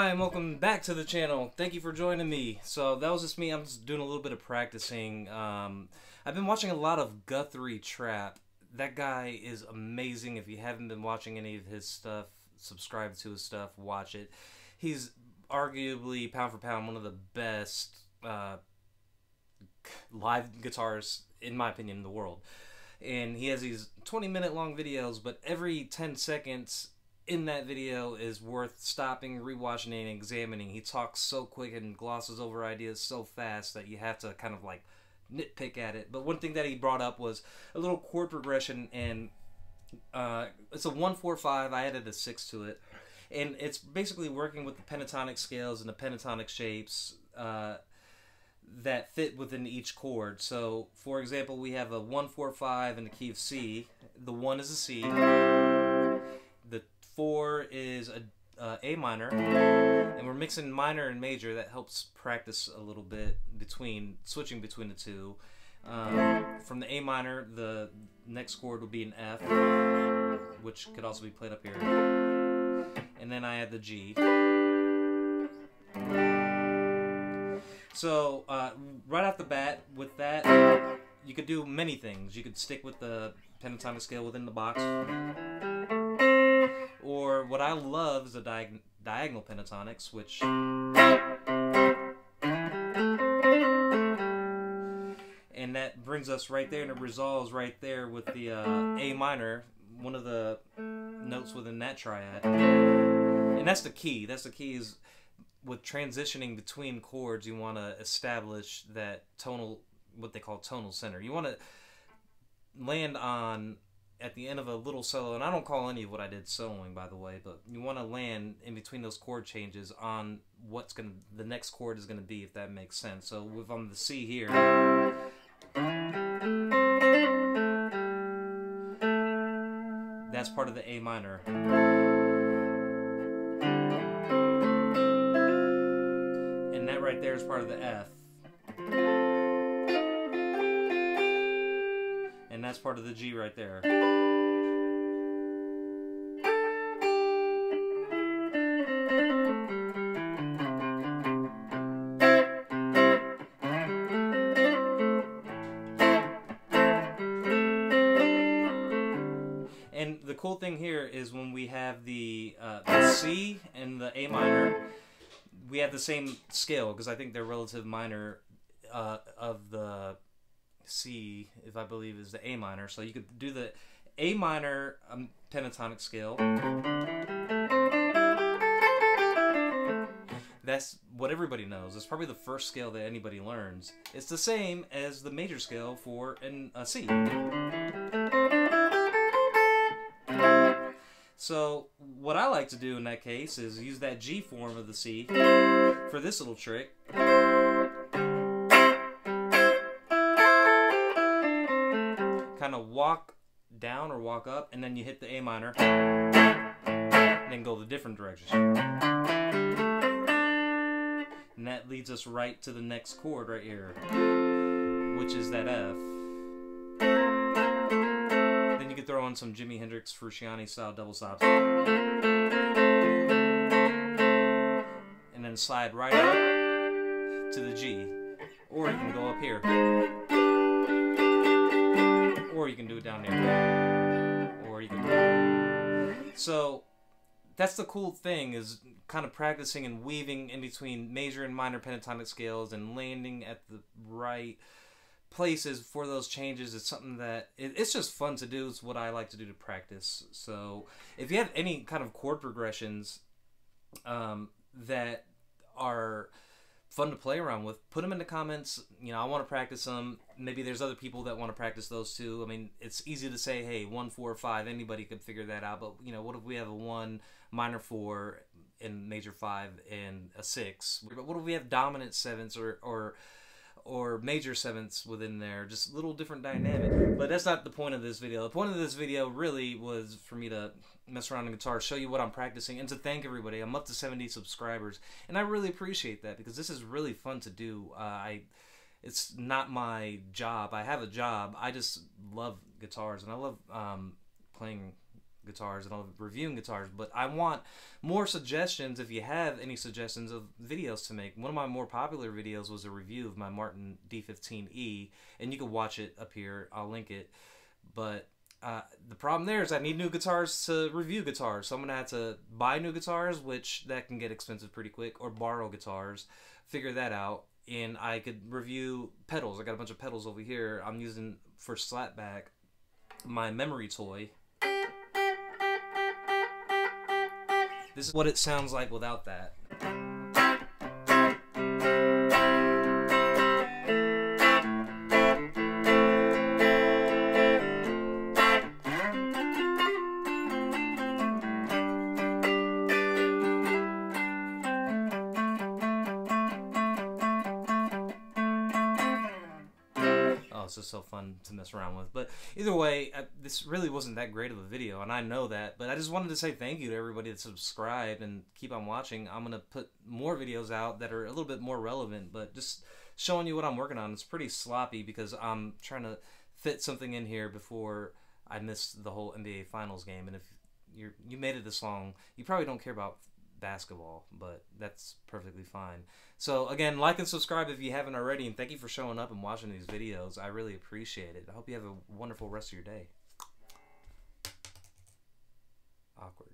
Hi, and welcome back to the channel. Thank you for joining me. So that was just me. I'm just doing a little bit of practicing. I've been watching a lot of Guthrie Trapp. That guy is amazing. If you haven't been watching any of his stuff, subscribe to his stuff, watch it. He's arguably, pound for pound, one of the best live guitarists, in my opinion, in the world. And he has these 20-minute long videos, but every 10 seconds in that video is worth stopping, rewatching, and examining. He talks so quick and glosses over ideas so fast that you have to kind of like nitpick at it. But one thing that he brought up was a little chord progression, and it's a 1-4-5. I added a 6 to it, and it's basically working with the pentatonic scales and the pentatonic shapes that fit within each chord. So, for example, we have a 1-4-5 in the key of C. The 1 is a C. The 4 is a A minor, and we're mixing minor and major. That helps practice a little bit switching between the two. From the A minor, the next chord will be an F, which could also be played up here. And then I add the G. So right off the bat with that, you could do many things. You could stick with the pentatonic scale within the box. Or what I love is the diagonal pentatonics, which and that brings us right there, and it resolves right there with the A minor, one of the notes within that triad. And that's the key. That's the key is with transitioning between chords, you want to establish that tonal, what they call tonal center. You want to land on at the end of a little solo, and I don't call any of what I did soloing, by the way, but you want to land in between those chord changes on what's the next chord is going to be, if that makes sense. So if I'm the C here, that's part of the A minor. And that right there is part of the F. And that's part of the G right there. And the cool thing here is when we have the C and the A minor, we have the same scale, because I think they're relative minor of the C, if I believe, is the A minor. So you could do the A minor pentatonic scale. That's what everybody knows. It's probably the first scale that anybody learns. It's the same as the major scale for a C. So what I like to do in that case is use that G form of the C for this little trick. Kind of walk down or walk up, and then you hit the A minor, and then go the different direction. And that leads us right to the next chord right here, which is that F. Then you could throw in some Jimi Hendrix Frusciante style double stops, and then slide right up to the G, or you can go up here. Or you can do it down there. Or you can. So that's the cool thing, is kind of practicing and weaving in between major and minor pentatonic scales and landing at the right places for those changes. It's something that it's just fun to do. It's what I like to do to practice. So if you have any kind of chord progressions that are fun to play around with, put them in the comments. You know, I want to practice them. Maybe there's other people that want to practice those too. I mean, it's easy to say, hey, 1-4-5, anybody could figure that out. But you know, what if we have a 1 minor 4 and major 5 and a 6? But what if we have dominant 7ths or major 7ths within there? Just a little different dynamic. But that's not the point of this video. The point of this video really was for me to mess around on guitar, show you what I'm practicing, and to thank everybody. I'm up to 70 subscribers, and I really appreciate that, because this is really fun to do. It's not my job. I have a job. I just love guitars, and I love playing guitars and I love reviewing guitars, but I want more suggestions. If you have any suggestions of videos to make, one of my more popular videos was a review of my Martin D15E, and you can watch it up here. I'll link it. But the problem there is I need new guitars to review guitars, so I'm gonna have to buy new guitars, which that can get expensive pretty quick, or borrow guitars, figure that out. And I could review pedals. I got a bunch of pedals over here. I'm using for slapback my memory toy. This is what it sounds like without that. It's just so fun to mess around with. But either way, this really wasn't that great of a video, and I know that, but I just wanted to say thank you to everybody that subscribed and keep on watching. I'm gonna put more videos out that are a little bit more relevant, but just showing you what I'm working on. It's pretty sloppy because I'm trying to fit something in here before I miss the whole NBA Finals game. And if you made it this long, you probably don't care about basketball, but that's perfectly fine. So again, like and subscribe if you haven't already, and thank you for showing up and watching these videos. I really appreciate it. I hope you have a wonderful rest of your day. Awkward.